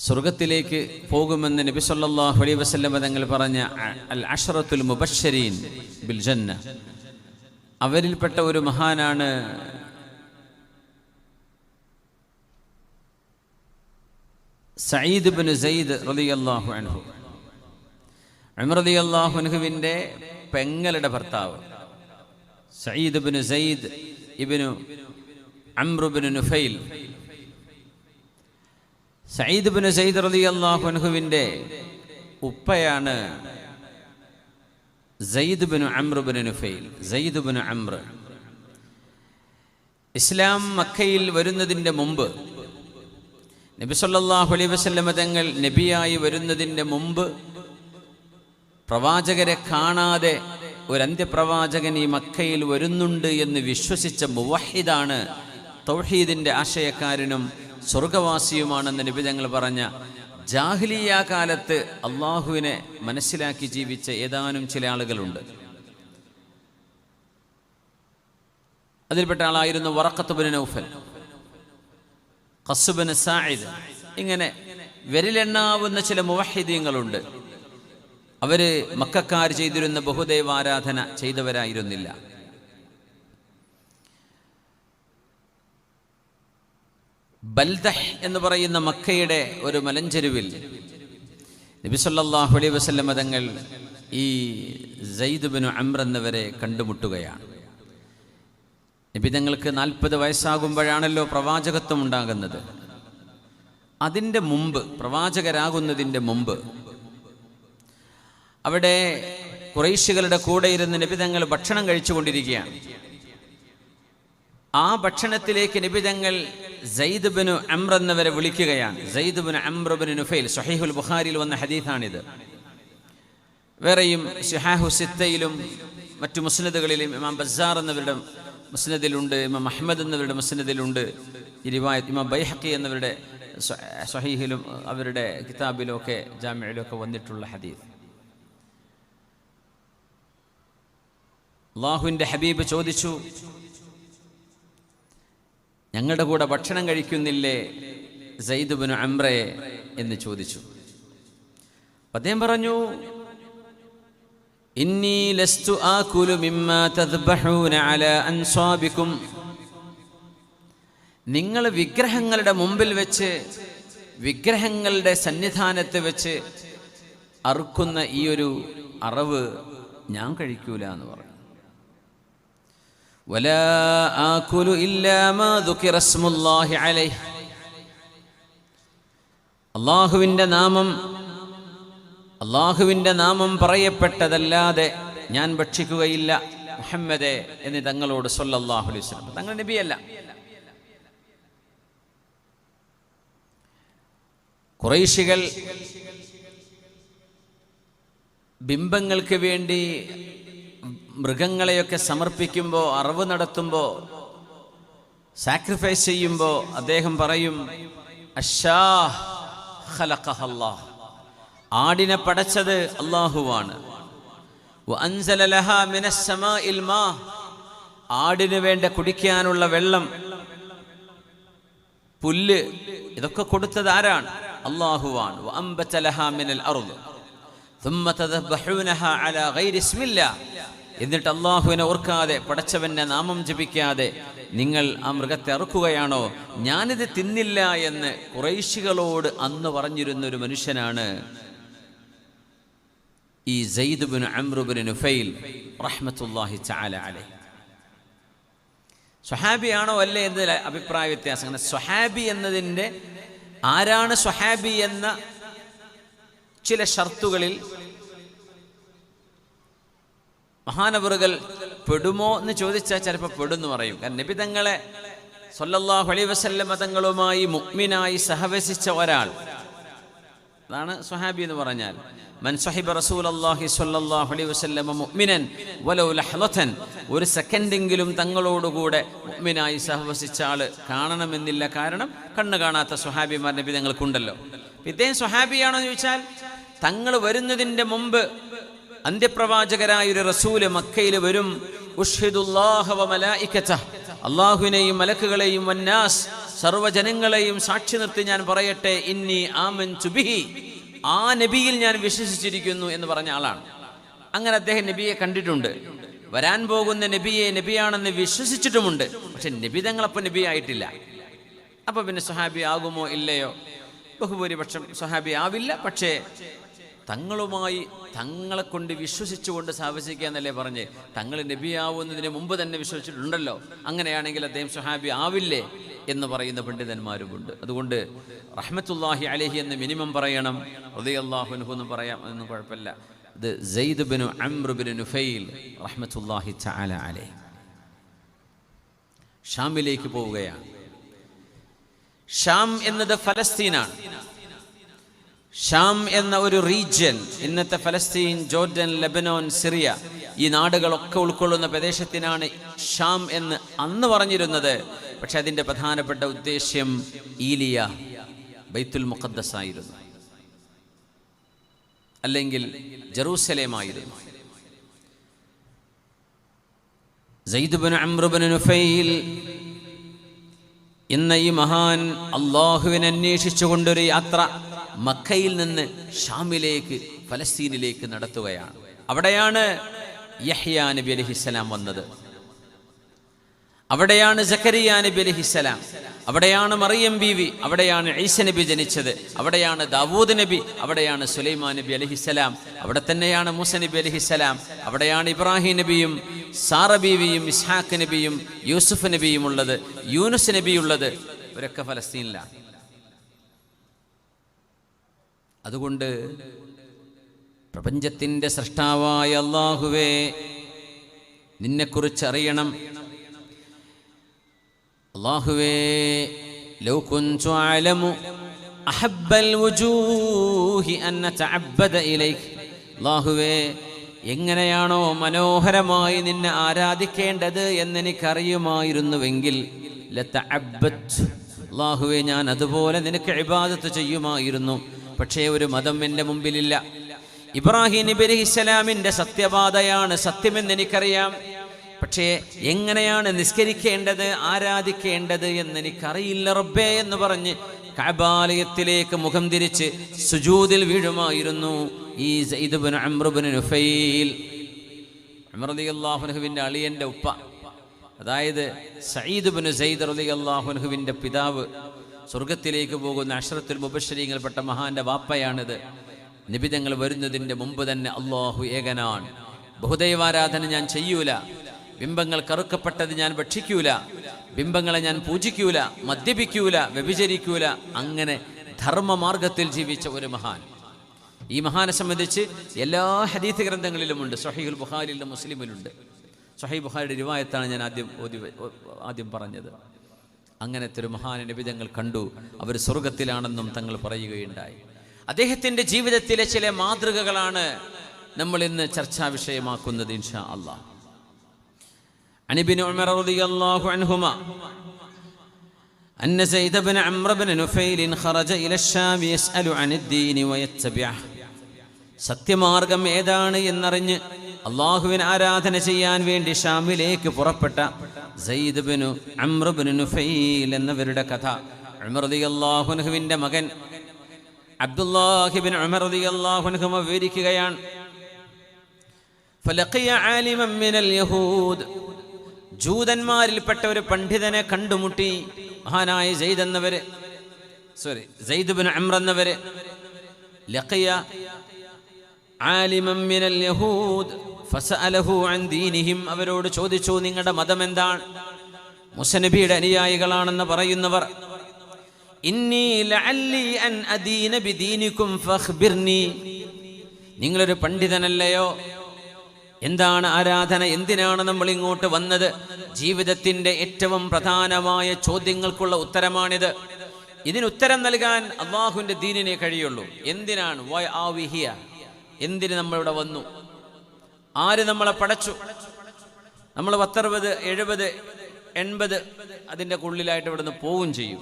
സ്വർഗത്തിലേക്ക് പോകുമെന്ന് നബി സല്ലല്ലാഹു അലൈഹി വസല്ലം തങ്ങൾ പറഞ്ഞ അൽ അശറത്തുൽ മുബശ്ശരീൻ ബിൽ ജന്ന, അവരിൽപ്പെട്ട ഒരു മഹാനാണ് സഈദ് ഇബ്നു സൈദ് റളിയല്ലാഹു അൻഹു. ഉമർ റളിയല്ലാഹു അൻഹുവിൻ്റെ പെങ്ങളുടെ ഭർത്താവ് സഈദ് ഇബ്നു സൈദ് ഇബ്നു അംർ ഇബ്നു നുഫൈൽ. സഈദ് ഇബ്നു സൈദ് റളിയല്ലാഹു അൻഹുവിൻ്റെ ഉപ്പയാണ് സയ്യിദ് ഇബ്നു അംർ ഇബ്നു നുഫൈൽ. സയ്യിദ് ഇബ്നു അംർ ഇസ്ലാം മക്കയിൽ വരുന്നതിൻ്റെ മുമ്പ്, നബി സല്ലല്ലാഹു അലൈഹി വസല്ലം തങ്ങൾ നബിയായി വരുന്നതിൻ്റെ മുമ്പ് പ്രവാചകരെ കാണാതെ ഒരു അന്ത്യപ്രവാചകൻ ഈ മക്കയിൽ വരുന്നുണ്ട് എന്ന് വിശ്വസിച്ച മുവഹിദാണ്, തൗഹീദിൻ്റെ ആശയക്കാരനും സ്വർഗവാസിയുമാണെന്ന് നബി തങ്ങൾ പറഞ്ഞ ജാഹിലിയ കാലത്ത് അള്ളാഹുവിനെ മനസ്സിലാക്കി ജീവിച്ച ഏതാനും ചില ആളുകളുണ്ട്. അതിൽപ്പെട്ട ആളായിരുന്നു വറഖത്ത് ഇബ്നു നൗഫൽ, ഖസ് ഇബ്നു സാഇദ്. ഇങ്ങനെ വിരലെണ്ണാവുന്ന ചില മുവഹിദീങ്ങളുണ്ട്. അവര് മക്കക്കാർ ചെയ്തിരുന്ന ബഹുദൈവാരാധന ചെയ്തവരായിരുന്നില്ല. ബൽദഹ് എന്ന് പറയുന്ന മക്കയുടെ ഒരു മലഞ്ചെരുവിൽ നബി സല്ലല്ലാഹു അലൈഹി വസല്ലം തങ്ങൾ ഈ സയ്യിദ് ഇബ്നു അംർ എന്നവരെ കണ്ടുമുട്ടുകയാണ്. നബി തങ്ങൾക്ക് 40 വയസ്സാകുമ്പോഴാണല്ലോ പ്രവാചകത്വം ഉണ്ടാകുന്നത്. അതിൻ്റെ മുമ്പ്, പ്രവാചകരാകുന്നതിൻ്റെ മുമ്പ് അവിടെ ഖുറൈശികളുടെ കൂടെ ഇരുന്ന് നബി തങ്ങൾ ഭക്ഷണം കഴിച്ചുകൊണ്ടിരിക്കുകയാണ്. ആ ഭക്ഷണത്തിലേക്ക് നബി തങ്ങൾ സയ്യിദ് ഇബ്നു അംർ എന്നവരെ വിളിക്കുകയാണ്. സയ്യിദ് ഇബ്നു അംർ ഇബ്നു നുഫൈൽ. സ്വഹീഹുൽ ബുഖാരിയിൽ വന്ന ഹദീസാണിത്. വേറെയും സിഹാഹു സിത്തയിലും മറ്റു മുസ്നദുകളിലും ഇമാം ബസ്സാർ എന്നവരുടെ മുസ്നദിലുണ്ട്, ഇമാം അഹ്മദ് എന്നവരുടെ മുസ്നദിലുണ്ട് ഈ റിവായത്ത്. ഇമാം ബൈഹഖി എന്നവരുടെ സ്വഹീഹിലും അവരുടെ കിതാബിലും ഒക്കെ ജാമിഇലും ഒക്കെ വന്നിട്ടുള്ള ഹദീസ്. അല്ലാഹുവിൻ്റെ ഹബീബ് ചോദിച്ചു, ഞങ്ങളുടെ കൂടെ ഭക്ഷണം കഴിക്കുന്നില്ലേ സയ്യിദ് ഇബ്നു അംറേ എന്ന് ചോദിച്ചു. അദ്ദേഹം പറഞ്ഞു, ഇന്നി ലസ്തു ആകുലു മിമ്മാ തദ്ബഹൂന അലാ അൻസാബിക്കും. നിങ്ങൾ വിഗ്രഹങ്ങളുടെ മുമ്പിൽ വെച്ച്, വിഗ്രഹങ്ങളുടെ സന്നിധാനത്ത് വെച്ച് അറുക്കുന്ന ഈ ഒരു അറവ് ഞാൻ കഴിക്കൂല എന്ന് പറഞ്ഞു. വലാ ആകുലു ഇല്ലാ മാ ദുകിറ ഇസ്മുല്ലാഹി അലൈഹി. അള്ളാഹുവിൻ്റെ നാമം പറയപ്പെട്ടതല്ലാതെ ഞാൻ ഭക്ഷിക്കുകയില്ല മുഹമ്മദേ എന്ന് തങ്ങളോട് സല്ലല്ലാഹു അലൈഹി വസല്ലം. തങ്ങൾ നബിയല്ല. ഖുറൈശികൾ ബിംബങ്ങൾക്ക് വേണ്ടി മൃഗങ്ങളെയൊക്കെ സമർപ്പിക്കുമ്പോൾ, അറവ് നടത്തുമ്പോൾ, സാക്രിഫൈസ് ചെയ്യുമ്പോൾ അദ്ദേഹം പറയും, അശ്ശാഹ് ഖലഖഹല്ലാഹ്, ആടിനെ പടച്ചത് അല്ലാഹുവാണ്. വഅൻസല ലഹാ മിനസ് സമാഇൽ മാ, ആടിന് വേണ്ട കുടിക്കാനുള്ള വെള്ളം, പുല്ല്, ഇതൊക്കെ കൊടുത്തത് ആരാണ്? അല്ലാഹുവാണ്. വഅൻബത ലഹാ മിനൽ അർദ് ثم تذبحونها على غير اسم الله. എന്നിട്ട് അള്ളാഹുവിനെ ഓർക്കാതെ, പടച്ചവന്റെ നാമം ജപിക്കാതെ നിങ്ങൾ ആ മൃഗത്തെ അറുക്കുകയാണോ? ഞാനിത് തിന്നില്ല എന്ന് ഖുറൈശികളോട് അന്ന് പറഞ്ഞിരുന്ന ഒരു മനുഷ്യനാണ് ഈ സയ്യിദ് ഇബ്നു അംർ ഇബ്നു നുഫൈൽ റഹ്മത്തുള്ളാഹി തആല അലൈഹി. സ്വഹാബിയാണോ അല്ലേ എന്നതിൽ അഭിപ്രായ വ്യത്യാസം. അങ്ങനെ സ്വഹാബി എന്നതിൻ്റെ, ആരാണ് സ്വഹാബി എന്ന ചില ഷർത്തുകളിൽ മഹാനവറുകൾ പെടുമോ എന്ന് ചോദിച്ചാൽ ചിലപ്പോൾ പെടുന്നു പറയും. കാരണം നബി തങ്ങളെ സല്ലല്ലാഹു അലൈഹി വസല്ലം തങ്ങളുമായി മുഅ്മിനായി സഹവസിച്ച ഒരാൾ, അതാണ് സ്വഹാബി എന്ന് പറഞ്ഞാൽ. മൻ സഹിബ റസൂലല്ലാഹി സ്വല്ലല്ലാഹു അലൈഹി വസല്ലം മുഅ്മിനൻ വലൗ ലഹ്ളതൻ, ഒരു സെക്കൻഡെങ്കിലും തങ്ങളോടുകൂടെ മുഅ്മിനായി സഹവസിച്ച ആള് കാണണമെന്നില്ല. കാരണം കണ്ണ് കാണാത്ത സ്വഹാബിമാർ നബി തങ്ങൾക്കുണ്ടല്ലോ. ഇദ്ദേഹം സ്വഹാബിയാണോ എന്ന് ചോദിച്ചാൽ, തങ്ങൾ വരുന്നതിൻ്റെ മുമ്പ് അന്ത്യപ്രവാചകരായൊരു റസൂല് മക്കയിൽ വരും. ഉഷ്ഹിദുല്ലാഹ വ മലായികതഹ്, അല്ലാഹുവിനെയും മലക്കുകളെയും വന്നാസ് സർവ്വജനങ്ങളെയും സാക്ഷി നിർത്തി ഞാൻ പറയട്ടെ, ഇന്നി ആമൻതു ബിഹി, ആ നബിയിൽ ഞാൻ വിശ്വസിച്ചിരിക്കുന്നു എന്ന് പറഞ്ഞ ആളാണ്. അങ്ങനെ അദ്ദേഹം നബിയെ കണ്ടിട്ടുണ്ട്, വരാൻ പോകുന്ന നബിയെ നബിയാണെന്ന് വിശ്വസിച്ചിട്ടുമുണ്ട്. പക്ഷെ നബി തങ്ങളപ്പം നബി ആയിട്ടില്ല. അപ്പോൾ പിന്നെ സ്വഹാബി ആകുമോ ഇല്ലയോ? ബഹുഭൂരിപക്ഷം സ്വഹാബി ആവില്ല. പക്ഷേ തങ്ങളുമായി തങ്ങളെ കൊണ്ട് വിശ്വസിച്ചുകൊണ്ട് സാവസിക്കുക എന്നല്ലേ പറഞ്ഞ്, തങ്ങൾ നബിയാവുന്നതിന് മുമ്പ് തന്നെ വിശ്വസിച്ചിട്ടുണ്ടല്ലോ. അങ്ങനെയാണെങ്കിൽ അദ്ദേഹം സ്വഹാബി ആവില്ലേ എന്ന് പറയുന്ന പണ്ഡിതന്മാരുമുണ്ട്. അതുകൊണ്ട് റഹ്മത്തുള്ളാഹി അലൈഹി എന്ന് മിനിമം പറയണം, റളിയല്ലാഹു അൻഹു എന്ന് പറയാം, അതൊന്നും കുഴപ്പമില്ല. ഇത് Sayyid bin Amr bin Nufail റഹ്മത്തുള്ളാഹി തആല അലൈഹി ഷാമിലേക്ക് പോവുകയാണ്. ഷാം എന്നത് ഫലസ്തീനാണ്. ഷാം എന്ന ഒരു റീജിയൻ, ഇന്നത്തെ ഫലസ്തീൻ, ജോർഡൻ, ലെബനോൻ, സിറിയ, ഈ നാടുകളൊക്കെ ഉൾക്കൊള്ളുന്ന പ്രദേശത്തിനാണ് ഷാം എന്ന് അന്ന് പറഞ്ഞിരുന്നത്. പക്ഷെ അതിൻ്റെ പ്രധാനപ്പെട്ട ഉദ്ദേശ്യം ഈലിയ, ബൈത്തുൽ മുഖദ്ദസ് ആയിരുന്നു, അല്ലെങ്കിൽ ജെറൂസലേമായിരുന്നു. Zaid bin Amr bin Nufail എന്ന ഈ മഹാൻ അള്ളാഹുവിനെ അന്വേഷിച്ചുകൊണ്ടൊരു യാത്ര മക്കയിൽ നിന്ന് ഷാമിലേക്ക്, ഫലസ്തീനിലേക്ക് നടത്തുകയാണ്. അവിടെയാണ് യഹ്യാ നബി അലൈഹിസ്സലാം വന്നത്, അവിടെയാണ് സക്കരിയ നബി അലൈഹിസ്സലാം, അവിടെയാണ് മറിയം ബീവി, അവിടെയാണ് ഈസ നബി ജനിച്ചത്, അവിടെയാണ് ദാവൂദ് നബി, അവിടെയാണ് സുലൈമാൻ നബി അലൈഹിസ്സലാം, അവിടെ തന്നെയാണ് മൂസ നബി അലൈഹിസ്സലാം, അവിടെയാണ് ഇബ്രാഹിം നബിയും സാറ ബീവിയും ഇസ്ഹാഖ് നബിയും യൂസുഫ് നബിയും ഉള്ളത്, യൂനുസ് നബിയുള്ളത്. ഇവരൊക്കെ ഫലസ്തീനിലാണ്. അതുകൊണ്ട് പ്രപഞ്ചത്തിൻ്റെ സൃഷ്ടാവായ അല്ലാഹുവേ, നിന്നെക്കുറിച്ച് അറിയണം. അല്ലാഹുവേ, ലൗ കുൻതു അഅലമു അഹബ്ബൽ വുജൂഹി അൻ നതഅബ്ബദ ഇലൈക്. അല്ലാഹുവേ, എങ്ങനെയാണോ മനോഹരമായി നിന്നെ ആരാധിക്കേണ്ടത് എന്നെനിക്കറിയുമായിരുന്നുവെങ്കിൽ ലതഅബ്ബദ്തു, അല്ലാഹുവേ, ഞാൻ അതുപോലെ നിനക്ക് ഇബാദത്ത് ചെയ്യുമായിരുന്നു. പക്ഷേ ഒരു മതം എൻ്റെ മുമ്പിലില്ല. ഇബ്രാഹിം നബി അലൈഹിസ്സലാമിൻ്റെ സത്യപാതയാണ് സത്യമെന്ന് എനിക്കറിയാം. പക്ഷേ എങ്ങനെയാണ് നിസ്കരിക്കേണ്ടത്, ആരാധിക്കേണ്ടത് എന്നെനിക്കറിയില്ല റബ്ബേ എന്ന് പറഞ്ഞ് കഅബാലയത്തിലേക്ക് മുഖം തിരിച്ച് സുജൂദിൽ വീഴുമായിരുന്നു ഈ Sayyid bin Amr bin Nufail. Umar റളിയല്ലാഹു അൻഹുവിൻ്റെ അളിയൻ്റെ ഉപ്പ, അതായത് സഈദ് ബിൻ സയ്യിദ് റളിയല്ലാഹു അൻഹുവിൻ്റെ പിതാവ്, സ്വർഗത്തിലേക്ക് പോകുന്ന അശ്റത്തുൽ മുബശ്ശരീങ്ങളിൽപ്പെട്ട മഹാന്റെ വാപ്പയാണിത്. നിബിതങ്ങൾ വരുന്നതിൻ്റെ മുമ്പ് തന്നെ അല്ലാഹു ഏകനാണ്, ബഹുദൈവാരാധന ഞാൻ ചെയ്യൂല, ബിംബങ്ങൾ കറുക്കപ്പെട്ടത് ഞാൻ ഭക്ഷിക്കൂല, ബിംബങ്ങളെ ഞാൻ പൂജിക്കൂല, മദ്യപിക്കൂല, വ്യഭിചരിക്കൂല, അങ്ങനെ ധർമ്മമാർഗത്തിൽ ജീവിച്ച ഒരു മഹാൻ. ഈ മഹാനെ സംബന്ധിച്ച് എല്ലാ ഹദീസ് ഗ്രന്ഥങ്ങളിലുമുണ്ട്. സ്വഹീഹുൽ ബുഖാരിയിലും മുസ്ലിമിലുണ്ട്. സ്വഹീഹ് ബുഖാരിയുടെ റിവായത്താണ് ഞാൻ ആദ്യം പറഞ്ഞത്. അങ്ങനത്തെ ഒരു മഹാനെ നബിതങ്ങൾ കണ്ടു. അവർ സ്വർഗത്തിലാണെന്നും തങ്ങൾ പറയുകയുണ്ടായി. അദ്ദേഹത്തിൻ്റെ ജീവിതത്തിലെ ചില മാതൃകകളാണ് നമ്മൾ ഇന്ന് ചർച്ചാ വിഷയമാക്കുന്നത് ഇൻഷാ അല്ലാഹ്. عن ابن عمر رضي الله عنهما أن زيد بن عمرو بن نفيل خرج إلى الشام يسأل عن الدين ويتبعه. സത്യമാർഗം ഏതാണ് എന്നറിഞ്ഞ് അള്ളാഹുവിന് ആരാധന ചെയ്യാൻ വേണ്ടി ഷാമിലേക്ക് പുറപ്പെട്ട Zaid bin Amr bin Nufail എന്നവരുടെ കഥ ഉമർ റളിയല്ലാഹു അൻഹുവിൻ്റെ മകൻ അബ്ദുല്ലാഹി ബിൻ ഉമർ റളിയല്ലാഹു അൻഹു വിവരിക്കുകയാണ്. ഫലഖിയ ആലിമൻ മിനൽ യഹൂദ്, ജൂതന്മാരിൽപ്പെട്ട ഒരു പണ്ഡിതനെ കണ്ടുമുട്ടി മഹാനായ സയ്യിദ് ബിൻ അംർ എന്നവര്. ലഖിയ ആലിമൻ മിനൽ യഹൂദ് ഫസഅലഹു അൻ ദീനിഹിം, അവരോട് ചോദിച്ചു നിങ്ങളുടെ മതം എന്താണ്? മൂസ നബിയുടെ അനുയായികളാണെന്ന് പറയുന്നവർ. ഇന്നി ലഅല്ലി അൻ അദീന ബിദീനികും ഫഖ്ബിർനി, നിങ്ങളൊരു പണ്ഡിതനല്ലയോ? എന്താണ് ആരാധന? എന്തിനാണ് നമ്മൾ ഇങ്ങോട്ട് വന്നത്? ജീവിതത്തിൻ്റെ ഏറ്റവും പ്രധാനമായ ചോദ്യങ്ങൾക്കുള്ള ഉത്തരമാണിത്. ഇതിനുത്തരം നൽകാൻ അള്ളാഹുവിൻ്റെ ദീനിനെ കഴിയുള്ളൂ. എന്തിനാണ്? Why are we here? എന്തിന് നമ്മളിവിടെ വന്നു? ആര് നമ്മളെ പടച്ചു? നമ്മൾ 60, 70, 80 അതിൻ്റെ ഉള്ളിലായിട്ട് ഇവിടെ നിന്ന് പോവുകയും ചെയ്യും.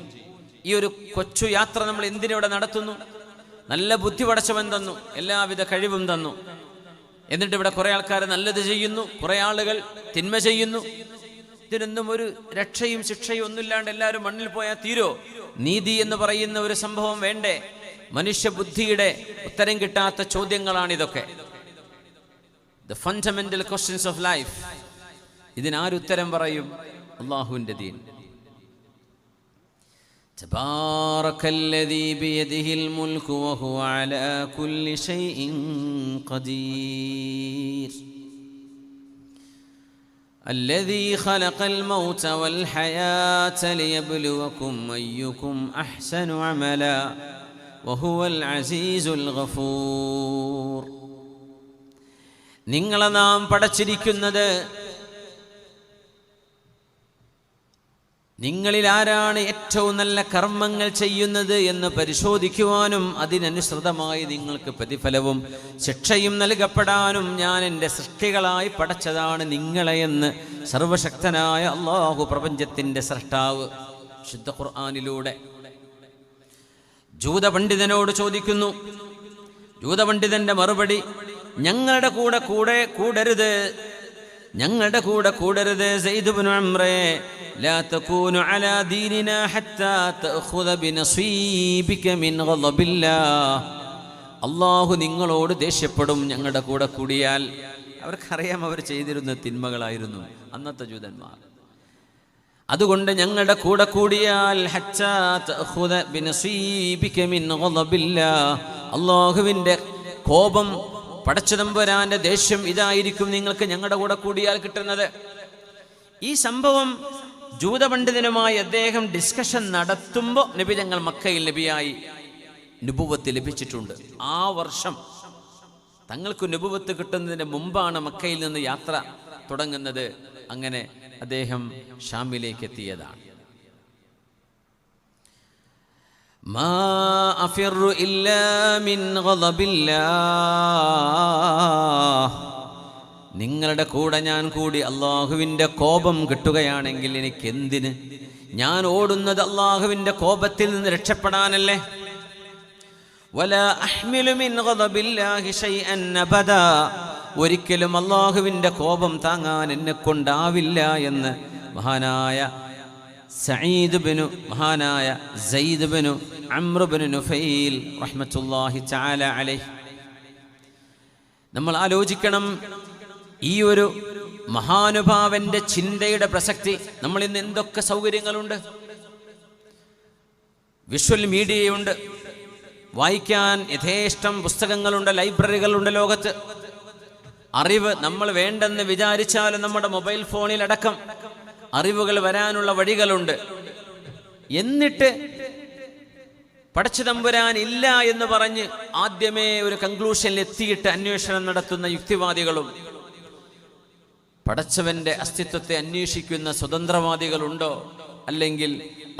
ഈ ഒരു കൊച്ചു യാത്ര നമ്മൾ എന്തിനിവിടെ നടത്തുന്നു? നല്ല ബുദ്ധി പടച്ചവൻ തന്നു, എല്ലാവിധ കഴിവും തന്നു. എന്നിട്ട് ഇവിടെ കുറേ ആൾക്കാർ നല്ലത് ചെയ്യുന്നു, കുറേ ആളുകൾ തിന്മ ചെയ്യുന്നു. ഇതിനൊന്നും ഒരു രക്ഷയും ശിക്ഷയും ഒന്നുമില്ലാണ്ട് എല്ലാവരും മണ്ണിൽ പോയാൽ തീരോ? നീതി എന്ന് പറയുന്ന ഒരു സംഭവം വേണ്ടേ? മനുഷ്യബുദ്ധിയുടെ ഉത്തരം കിട്ടാത്ത ചോദ്യങ്ങളാണിതൊക്കെ. The fundamental questions of life. ഇതിനാരുത്തരം പറയും? അല്ലാഹുവിൻ്റെ ദീൻ. തബാറകല്ലദീ ബിയദിഹിൽ മുൽക്കു വഹുവ അലാ കുല്ലി ശൈഇൻ ഖദീർ. الذي خلق الموت والحياة ليبلوكم أيكم أحسن عملا وهو العزيز الغفور. നിങ്ങളെ നാം പടച്ചിരിക്കുന്നത് നിങ്ങളിൽ ആരാണ് ഏറ്റവും നല്ല കർമ്മങ്ങൾ ചെയ്യുന്നത് എന്ന് പരിശോധിക്കുവാനും അതിനനുസൃതമായി നിങ്ങൾക്ക് പ്രതിഫലവും ശിക്ഷയും നൽകപ്പെടാനും ഞാൻ എൻ്റെ സൃഷ്ടികളായി പടച്ചതാണ് നിങ്ങളെയെന്ന് സർവശക്തനായ അല്ലാഹു, പ്രപഞ്ചത്തിൻ്റെ സൃഷ്ടാവ്, ശുദ്ധ ഖുർആനിലൂടെ ജൂതപണ്ഡിതനോട് ചോദിക്കുന്നു. ജൂതപണ്ഡിതന്റെ മറുപടി, ഞങ്ങളുടെ കൂടെ കൂടരുത് സയ്യിദ് ഇബ്നു അംറേ, ലാ തകൂനു അലാ ദീനിനാ ഹത്താ തഅഖുദ ബിനസീബിക മിൻ ഗളബില്ലാഹ്. അല്ലാഹു നിങ്ങളോട് ദേഷ്യപ്പെടും ഞങ്ങളുടെ കൂടെ കൂടിയാൽ. അവർക്കറിയാം അവർ ചെയ്തിരുന്ന തിന്മകളായിരുന്നു അന്നത്തെ ജൂതന്മാർ. അതുകൊണ്ട് ഞങ്ങളുടെ കൂടെ കൂടിയാൽ ഹത്താ തഅഖുദ ബിനസീബിക മിൻ ഗളബില്ലാഹ്, അല്ലാഹുവിൻ്റെ കോപം, പടച്ചതമ്പുരാന്റെ ദേഷ്യം, ഇതായിരിക്കും നിങ്ങൾക്ക് ഞങ്ങളുടെ കൂടെ കൂടിയാൽ കിട്ടുന്നത്. ഈ സംഭവം ജൂതപണ്ഡിതനുമായി അദ്ദേഹം ഡിസ്കഷൻ നടത്തുമ്പോൾ നബി തങ്ങൾ മക്കയിൽ നബിയായി നുബുവത്ത് ലഭിച്ചിട്ടുണ്ട്. ആ വർഷം തങ്ങൾക്ക് നുബുവത്ത് കിട്ടുന്നതിന് മുമ്പാണ് മക്കയിൽ നിന്ന് യാത്ര തുടങ്ങുന്നത്. അങ്ങനെ അദ്ദേഹം ഷാമിലേക്ക് എത്തിയതാണ്. മാ അഫിറു ഇല്ലാ മിൻ ഗളബില്ലാഹ്. നിങ്ങളുടെ കൂടെ ഞാൻ കൂടി അള്ളാഹുവിൻ്റെ കോപം കിട്ടുകയാണെങ്കിൽ എനിക്കെന്തിന്? ഞാൻ ഓടുന്നത് അള്ളാഹുവിൻ്റെ കോപത്തിൽ നിന്ന് രക്ഷപ്പെടാനല്ലേ. വലാ അഹ്മിലു മിൻ ഗളബില്ലാഹി ഷൈഅൻ അബദാ. ഒരിക്കലും അള്ളാഹുവിൻ്റെ കോപം താങ്ങാൻ എന്നെ കൊണ്ടാവില്ല എന്ന് മഹാനായ സയ്യിദ് ഇബ്നു അംർ ഇബ്നു നുഫൈൽ റഹ്മത്തുള്ളാഹി തആല അലൈഹി. നമ്മൾ ആലോചിക്കണം, ഈ ഒരു മഹാനുഭാവന്റെ ചിന്തയുടെ പ്രസക്തി. നമ്മൾ ഇന്ന് എന്തൊക്കെ സൗകര്യങ്ങളുണ്ട്, വിഷ്വൽ മീഡിയയുണ്ട്, വായിക്കാൻ യഥേഷ്ടം പുസ്തകങ്ങളുണ്ട്, ലൈബ്രറികളുണ്ട് ലോകത്ത്. അറിവ് നമ്മൾ വേണ്ടെന്ന് വിചാരിച്ചാലും നമ്മുടെ മൊബൈൽ ഫോണിലടക്കം അറിവുകൾ വരാനുള്ള വഴികളുണ്ട്. എന്നിട്ട് പടച്ചതമ്പുരാൻ ഇല്ല എന്ന് പറഞ്ഞ് ആദ്യമേ ഒരു കൺക്ലൂഷനിൽ എത്തിയിട്ട് അന്വേഷണം നടത്തുന്ന യുക്തിവാദികളും പടച്ചവന്റെ അസ്തിത്വത്തെ അന്വേഷിക്കുന്ന സ്വതന്ത്രവാദികളുണ്ടോ? അല്ലെങ്കിൽ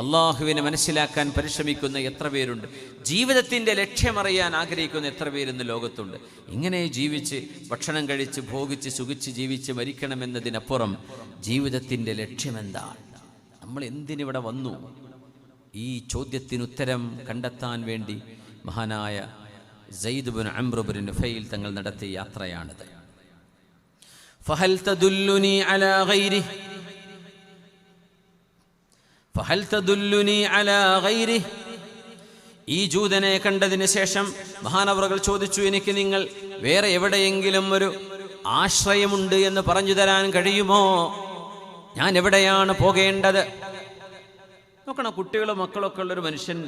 അള്ളാഹുവിനെ മനസ്സിലാക്കാൻ പരിശ്രമിക്കുന്ന എത്ര പേരുണ്ട്? ജീവിതത്തിൻ്റെ ലക്ഷ്യമറിയാൻ ആഗ്രഹിക്കുന്ന എത്ര പേരിന്ന് ലോകത്തുണ്ട്? ഇങ്ങനെ ജീവിച്ച് ഭക്ഷണം കഴിച്ച് ഭോഗിച്ച് സുഖിച്ച് ജീവിച്ച് മരിക്കണമെന്നതിനപ്പുറം ജീവിതത്തിൻ്റെ ലക്ഷ്യമെന്താണ്? നമ്മൾ എന്തിനിവിടെ വന്നു? ഈ ചോദ്യത്തിനുത്തരം കണ്ടെത്താൻ വേണ്ടി മഹാനായ സയ്യിദ് ഇബ്നു അംർ ഇബ്നു നുഫൈൽ തങ്ങൾ നടത്തിയ യാത്രയാണിത്. ഫഹൽ തദുല്ലുനി അലാ ഗൈരിഹി ഫഹൽ തദുല്ലുനി അലാ ഗൈരിഹി. ഈ ജൂതനെ കണ്ടതിന് ശേഷം മഹാനവറുകൾ ചോദിച്ചു, എനിക്ക് നിങ്ങൾ വേറെ എവിടെയെങ്കിലും ഒരു ആശ്രയമുണ്ട് എന്ന് പറഞ്ഞു തരാൻ കഴിയുമോ? ഞാൻ എവിടെയാണ് പോകേണ്ടത്? നോക്കണം, കുട്ടികളും മക്കളൊക്കെ ഉള്ളൊരു മനുഷ്യൻ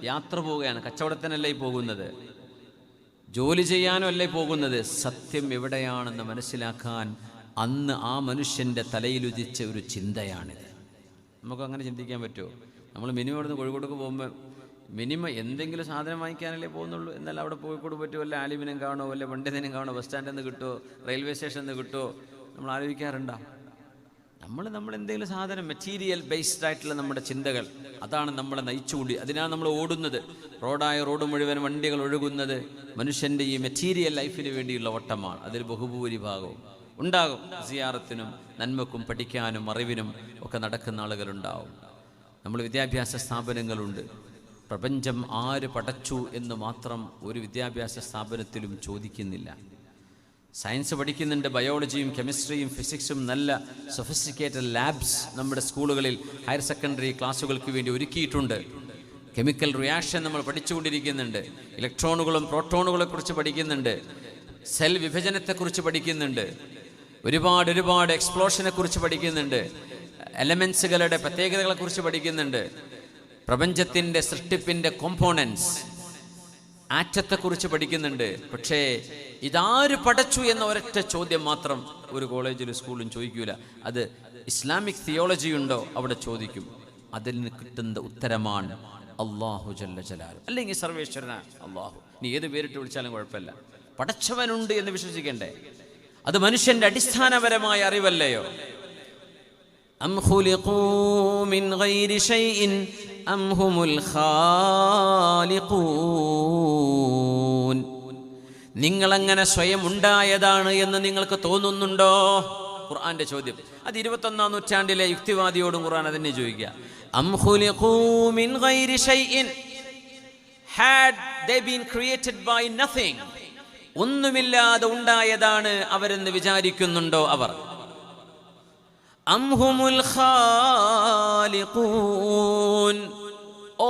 യാത്ര പോവുകയാണ്. കച്ചവടത്തിനല്ലേ പോകുന്നത്, ജോലി ചെയ്യാനോ അല്ലേ പോകുന്നത്. സത്യം എവിടെയാണെന്ന് മനസ്സിലാക്കാൻ അന്ന് ആ മനുഷ്യൻ്റെ തലയിലുദിച്ച ഒരു ചിന്തയാണിത്. നമുക്ക് അങ്ങനെ ചിന്തിക്കാൻ പറ്റുമോ? നമ്മൾ മിനിമം ഇവിടുന്ന് കോഴിക്കോടേക്ക് പോകുമ്പോൾ മിനിമം എന്തെങ്കിലും സാധനം വാങ്ങിക്കാനല്ലേ പോകുന്നുള്ളൂ. എന്നാൽ അവിടെ കോഴിക്കോട് പറ്റുമോ? വല്ല ആലിമിനും കാണോ, വല്ല പണ്ഡിതനും കാണോ, ബസ് സ്റ്റാൻഡിൽ നിന്ന് കിട്ടുമോ, റെയിൽവേ സ്റ്റേഷനിൽ നിന്ന് കിട്ടുമോ? നമ്മൾ ആലോചിക്കാറുണ്ടോ? നമ്മൾ എന്തെങ്കിലും സാധനം മെറ്റീരിയൽ ബേസ്ഡ് ആയിട്ടുള്ള നമ്മുടെ ചിന്തകൾ, അതാണ് നമ്മളെ നയിച്ചുകൂടി. അതിനാണ് നമ്മൾ ഓടുന്നത്. റോഡ് മുഴുവൻ വണ്ടികൾ ഒഴുകുന്നത് മനുഷ്യൻ്റെ ഈ മെറ്റീരിയൽ ലൈഫിന് വേണ്ടിയുള്ള ഓട്ടമാണ്. അതിൽ ബഹുഭൂരിഭാഗവും ഉണ്ടാകും. സിയാറത്തിനും നന്മക്കും പഠിക്കാനും അറിവിനും ഒക്കെ നടക്കുന്ന ആളുകളുണ്ടാവും. നമ്മൾ വിദ്യാഭ്യാസ സ്ഥാപനങ്ങളുണ്ട്. പ്രപഞ്ചം ആര് പടച്ചു എന്ന് മാത്രം ഒരു വിദ്യാഭ്യാസ സ്ഥാപനത്തിലും ചോദിക്കുന്നില്ല. സയൻസ് പഠിക്കുന്നുണ്ട്, ബയോളജിയും കെമിസ്ട്രിയും ഫിസിക്സും നല്ല സൊഫിസ്റ്റിക്കേറ്റഡ് ലാബ്സ് നമ്മുടെ സ്കൂളുകളിൽ ഹയർ സെക്കൻഡറി ക്ലാസ്സുകൾക്ക് വേണ്ടി ഒരുക്കിയിട്ടുണ്ട്. കെമിക്കൽ റിയാക്ഷൻ നമ്മൾ പഠിച്ചുകൊണ്ടിരിക്കുന്നുണ്ട്. ഇലക്ട്രോണുകളും പ്രോട്ടോണുകളെക്കുറിച്ച് പഠിക്കുന്നുണ്ട്. സെൽ വിഭജനത്തെക്കുറിച്ച് പഠിക്കുന്നുണ്ട്. ഒരുപാട് എക്സ്പ്ലോഷനെക്കുറിച്ച് പഠിക്കുന്നുണ്ട്. എലമെൻസുകളുടെ പ്രത്യേകതകളെക്കുറിച്ച് പഠിക്കുന്നുണ്ട്. പ്രപഞ്ചത്തിൻ്റെ സൃഷ്ടിപ്പിൻ്റെ കോമ്പോണൻസ്, ആറ്റത്തെക്കുറിച്ച് പഠിക്കുന്നുണ്ട്. പക്ഷേ ഇതാര് പടച്ചു എന്ന ഒരൊറ്റ ചോദ്യം മാത്രം ഒരു കോളേജിലും സ്കൂളിലും ചോദിക്കൂല. അത് ഇസ്ലാമിക് തിയോളജി ഉണ്ടോ അവിടെ ചോദിക്കും. അതിൽ നിന്ന് കിട്ടുന്ന ഉത്തരമാണ് അല്ലാഹു ജല്ല ജലാലു, അല്ലെങ്കിൽ സർവേശ്വരനാണ് അല്ലാഹു. നീ ഏത് പേരിട്ട് വിളിച്ചാലും കുഴപ്പമില്ല, പടച്ചവനുണ്ട് എന്ന് വിശ്വസിക്കണ്ടേ? അത് മനുഷ്യന്റെ അടിസ്ഥാനപരമായ അറിവല്ലയോ? അം ഖുലിഖൂ മിൻ ഗൈരി ശൈഇൻ അം ഹുമുൽ ഖാലിഖൂൻ. നിങ്ങളങ്ങനെ സ്വയം ഉണ്ടായതാണ് എന്ന് നിങ്ങൾക്ക് തോന്നുന്നുണ്ടോ? ഖുർആന്റെ ചോദ്യം. അത് 21-ാം നൂറ്റാണ്ടിലെ യുക്തിവാദിയോടും ഖുർആൻ അതന്നെ ചോദിക്കുക. അം ഖുലിഖൂ മിൻ ഗൈരി ശൈഇൻ, had they been created by nothing, ഒന്നുമില്ലാതെ ഉണ്ടായതാണ് അവരെന്ന് വിചാരിക്കുന്നുണ്ടോ അവർ? അം ഹുമുൽ ഖാലിഖൂൻ,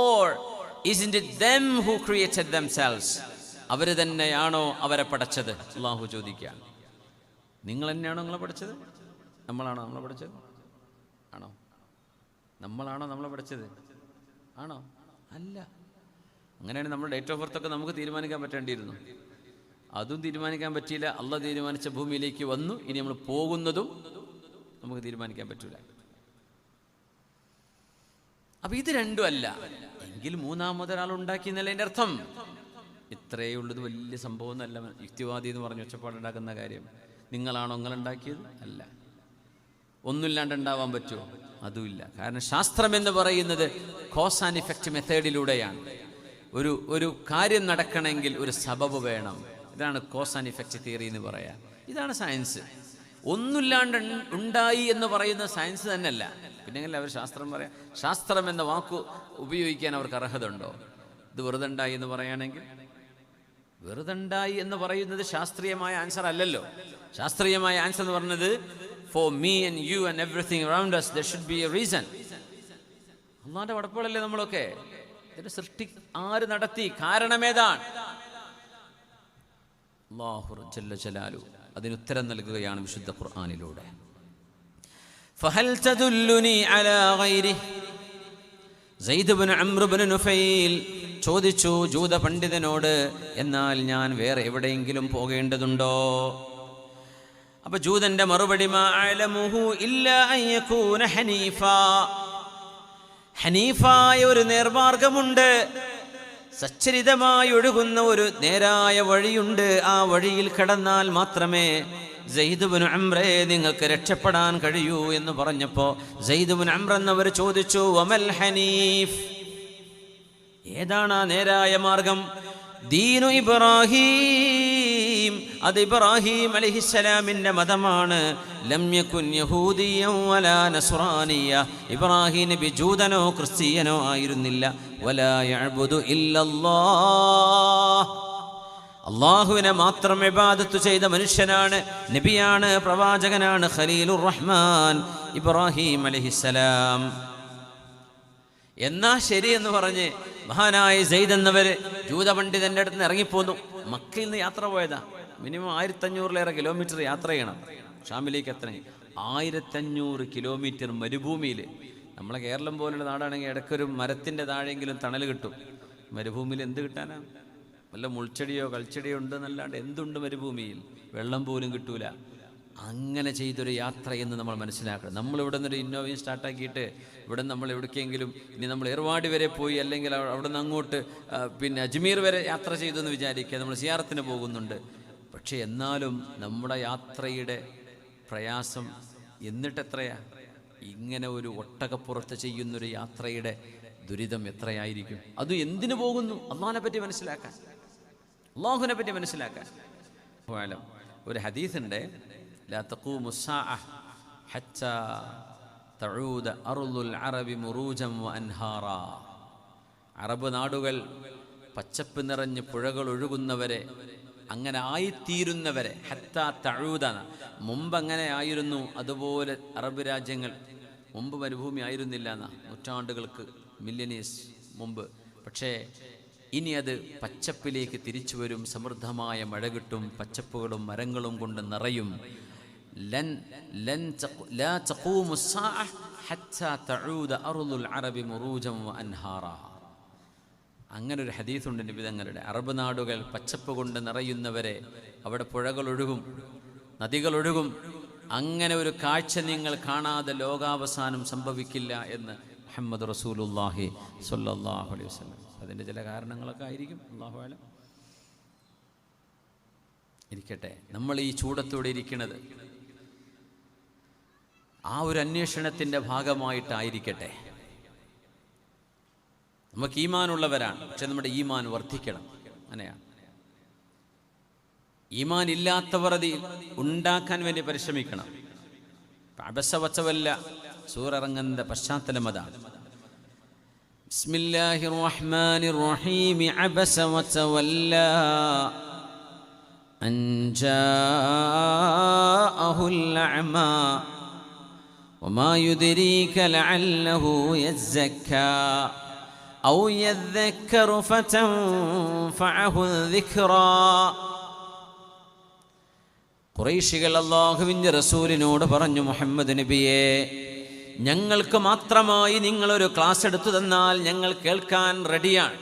or isn't it them who created themselves? അവർ തന്നെയാണോ അവരെ പടച്ചത്? അല്ലാഹു ചോദിക്കുകയാണ്. നിങ്ങൾ തന്നെയാണോ നിങ്ങളെ പഠിച്ചത്? നമ്മളാണോ നമ്മളെ പഠിച്ചത്? ആണോ? നമ്മളാണോ നമ്മളെ പഠിച്ചത്? ആണോ? അല്ല. അങ്ങനെയാണ് നമ്മുടെ ഡേറ്റ് ഓഫ് ബർത്ത് ഒക്കെ നമുക്ക് തീരുമാനിക്കാൻ പറ്റേണ്ടിയിരുന്നു. അതും തീരുമാനിക്കാൻ പറ്റിയില്ല. അള്ളാഹ് തീരുമാനിച്ച ഭൂമിയിലേക്ക് വന്നു. ഇനി നമ്മൾ പോകുന്നതും നമുക്ക് തീരുമാനിക്കാൻ പറ്റൂല. അപ്പൊ ഇത് രണ്ടും അല്ല എങ്കിൽ മൂന്നാമതൊരാൾ ഉണ്ടാക്കി എന്നല്ല എൻ്റെ അർത്ഥം. ഇത്രയേ ഉള്ളത്, വലിയ സംഭവം എന്നല്ല യുക്തിവാദി എന്ന് പറഞ്ഞ് ഒച്ചപ്പാടുണ്ടാക്കുന്ന കാര്യം. നിങ്ങളാണോ നിങ്ങളുണ്ടാക്കിയത്? അല്ല. ഒന്നുമില്ലാണ്ട് ഉണ്ടാവാൻ പറ്റുമോ? അതുമില്ല. കാരണം ശാസ്ത്രം എന്ന് പറയുന്നത് കോസ് ആൻഡ് ഇഫക്റ്റ് മെത്തേഡിലൂടെയാണ്. ഒരു കാര്യം നടക്കണമെങ്കിൽ ഒരു സബബ് വേണം. ഇതാണ് കോസ് ആൻഡ് ഇഫക്റ്റ് തിയറി എന്ന് പറയാം. ഇതാണ് സയൻസ്. ഒന്നുമില്ലാണ്ട് ഉണ്ടായി എന്ന് പറയുന്ന സയൻസ് തന്നെയല്ല. പിന്നെങ്കിൽ അവർ ശാസ്ത്രം പറയാം. ശാസ്ത്രം എന്ന വാക്ക് ഉപയോഗിക്കാൻ അവർക്ക് അർഹത ഉണ്ടോ? ഇത് വെറുതെ ഉണ്ടായി എന്ന് പറയുകയാണെങ്കിൽ, വെറുതെ ഉണ്ടായി എന്ന് പറയുന്നത് ശാസ്ത്രീയമായ ആൻസർ അല്ലല്ലോ. ശാസ്ത്രീയമായ ആൻസർ എന്ന് പറഞ്ഞത് for me and you and everything around us there should be a reason. അള്ളാന്റെ പടപ്പുകളല്ലേ നമ്മളൊക്കെ. ഇതിന്റെ സൃഷ്ടി ആര് നടത്തി? കാരണമേതാണ്? അല്ലാഹു ജല്ല ജലാലു അതിന് ഉത്തരം നൽകുകയാണ് വിശുദ്ധ ഖുർആനിലൂടെ. ഫഹൽ തദുല്ലുനി അലാ ഗൈരി. സയ്യിദ് ഇബ്നു അംർ ഇബ്നു നുഫൈൽ ചോദിച്ചു ജൂത പണ്ഡിതനോട്, എന്നാൽ ഞാൻ വേറെ എവിടെയെങ്കിലും പോകേണ്ടതുണ്ടോ? അപ്പൊ ജൂതന്റെ മറുപടി, മാ അലമുഹു ഇല്ലാ അൻ യകൂന ഹനീഫാ. ഹനീഫായ ഒരു നേർമാർഗമുണ്ട്, സച്ചരിതമായി ഒഴുകുന്ന ഒരു നേരായ വഴിയുണ്ട്. ആ വഴിയിൽ കടന്നാൽ മാത്രമേ സയ്യിദ് ഇബ്നു അംറേ നിങ്ങൾക്ക് രക്ഷപ്പെടാൻ കഴിയൂ എന്ന് പറഞ്ഞപ്പോ സയ്യിദ് ഇബ്നു അംർ എന്നവർ ചോദിച്ചു, വമൽ ഹനീഫ്, ഏതാണ് ആ നേരായ മാർഗം? ദീനു ഇബ്രാഹീം, അത് ഇബ്രാഹീം അലൈഹിസ്സലാമിന്റെ മതമാണ്. ലം യകുൻ യഹൂദിയ്യൻ വലാ നസ്റാനിയ്യ, ഇബ്രാഹീം നബി ജൂതനോ ക്രിസ്ത്യനോ ആയിരുന്നില്ല. വലാ യഅ്ബുദു ഇല്ലല്ലാഹ്, അല്ലാഹുവിനെ മാത്രം ഇബാദത്ത് ചെയ്ത മനുഷ്യനാണ്, നബിയാണ്, പ്രവാചകനാണ്, ഖലീലുർ റഹ്മാൻ ഇബ്രാഹീം അലൈഹിസ്സലാം. എന്നാ ശരി എന്ന് പറഞ്ഞ് മഹാനായ സെയ്ദ് എന്നവര് ജൂത പണ്ഡിതന്റെ അടുത്ത് നിന്ന് ഇറങ്ങിപ്പോന്നു. മക്കയിൽ നിന്ന് യാത്ര പോയതാ. മിനിമം 1500 കിലോമീറ്റർ യാത്ര ചെയ്യണം ഷാമിലേക്ക് എത്തണമെങ്കിൽ. 1500 കിലോമീറ്റർ മരുഭൂമിയിൽ. നമ്മളെ കേരളം പോലുള്ള നാടാണെങ്കിൽ ഇടയ്ക്കൊരു മരത്തിൻ്റെ താഴെങ്കിലും തണൽ കിട്ടും. മരുഭൂമിയിൽ എന്ത് കിട്ടാനാ? വല്ല മുൾച്ചെടിയോ കൾച്ചെടിയോ ഉണ്ടെന്നല്ലാണ്ട് എന്തുണ്ട് മരുഭൂമിയിൽ? വെള്ളം പോലും കിട്ടൂല. അങ്ങനെ ചെയ്തൊരു യാത്ര എന്ന് നമ്മൾ മനസ്സിലാക്കണം. നമ്മളിവിടെ നിന്നൊരു ഇന്നോവയും സ്റ്റാർട്ടാക്കിയിട്ട് ഇവിടെ നമ്മൾ എവിടേക്കെങ്കിലും, ഇനി നമ്മൾ ഏർവാടി വരെ പോയി, അല്ലെങ്കിൽ അവിടെ നിന്ന് അങ്ങോട്ട് പിന്നെ അജ്മീർ വരെ യാത്ര ചെയ്തു എന്ന് വിചാരിക്കുക. നമ്മൾ സിയാറത്തിന് പോകുന്നുണ്ട്. പക്ഷെ എന്നാലും നമ്മുടെ യാത്രയുടെ പ്രയാസം എന്നിട്ട് എത്രയാ? ഇങ്ങനെ ഒരു ഒട്ടകപ്പുറത്ത് ചെയ്യുന്നൊരു യാത്രയുടെ ദുരിതം എത്രയായിരിക്കും? അത് എന്തിനു പോകുന്നു? അള്ളാഹിനെ പറ്റി മനസ്സിലാക്കാൻ, അള്ളാഹുവിനെ പറ്റി മനസ്സിലാക്കാൻ. ഒരു ഹദീസുണ്ട്, ലാ തഖൂമു സ്സാഅ ഹത്താ തഊദ അർളുൽ അറബി മുറൂജൻ വഅൻഹാറാ. അറബ് നാടുകൾ പച്ചപ്പ് നിറഞ്ഞ് പുഴകൾ ഒഴുകുന്നവരെ അങ്ങനെ ആയിത്തീരുന്നവരെ, ഹത്താ തഊദ, മുമ്പ് അങ്ങനെ ആയിരുന്നു, അതുപോലെ അറബ് രാജ്യങ്ങൾ മുമ്പ് മരുഭൂമി ആയിരുന്നില്ല എന്നാ, നൂറ്റാണ്ടുകൾക്ക് മില്യനീസ് മുമ്പ്. പക്ഷേ ഇനി അത് പച്ചപ്പിലേക്ക് തിരിച്ചു വരും, സമൃദ്ധമായ മഴ കിട്ടും, പച്ചപ്പുകളും മരങ്ങളും കൊണ്ട് നിറയും. ലാ തഖൂമു സ്സാഅ ഹത്താ തഊദ അർളുൽ അറബി മുറൂജൻ വഅൻഹാറാ. അങ്ങനെ ഒരു ഹദീസുണ്ട് നബി തങ്ങളുടെ. അറബ് നാടുകൾ പച്ചപ്പ് കൊണ്ട് നിറയുന്നവരെ, അവിടെ പുഴകളൊഴുകും, നദികളൊഴുകും. അങ്ങനെ ഒരു കാഴ്ച നിങ്ങൾ കാണാതെ ലോകാവസാനം സംഭവിക്കില്ല എന്ന് മുഹമ്മദ് റസൂലുള്ളാഹി സ്വല്ലല്ലാഹു അലൈഹി വസല്ലം. അതിൻ്റെ ചില കാരണങ്ങളൊക്കെ ആയിരിക്കും, അല്ലാഹു അലം. ഇരിക്കട്ടെ, നമ്മൾ ഈ ചൂടത്തോടെ ഇരിക്കുന്നത് ആ ഒരു അന്വേഷണത്തിൻ്റെ ഭാഗമായിട്ടായിരിക്കട്ടെ. നമുക്ക് ഈമാനുള്ളവരാണ്, പക്ഷെ നമ്മുടെ ഈമാൻ വർദ്ധിക്കണം. അങ്ങനെയാണ്. ഈമാൻ ഇല്ലാത്തവർ അത് ഉണ്ടാക്കാൻ വേണ്ടി പരിശ്രമിക്കണം. അബസ വച്ചവല്ല സൂറ ഇറങ്ങുന്ന പശ്ചാത്തലം അതാണ്. ബിസ്മില്ലാഹിർ റഹ്മാനിർ റഹീം. അബസ വതവല്ല അൻ ജാഅഹുൽ അഅമാ വമാ യുദ്രീക ലഅല്ലഹു യസ്സക്കാ ഔ യദ്ദക്കറു ഫതൻഫഅഹു ദിക്റാ. ഖുറൈശികൾ അല്ലാഹുവിൻ്റെ റസൂലിനോട് പറഞ്ഞു, മുഹമ്മദ് നബിയെ, ഞങ്ങൾക്ക് മാത്രമായി നിങ്ങളൊരു ക്ലാസ് എടുത്തു തന്നാൽ ഞങ്ങൾ കേൾക്കാൻ റെഡിയാണ്.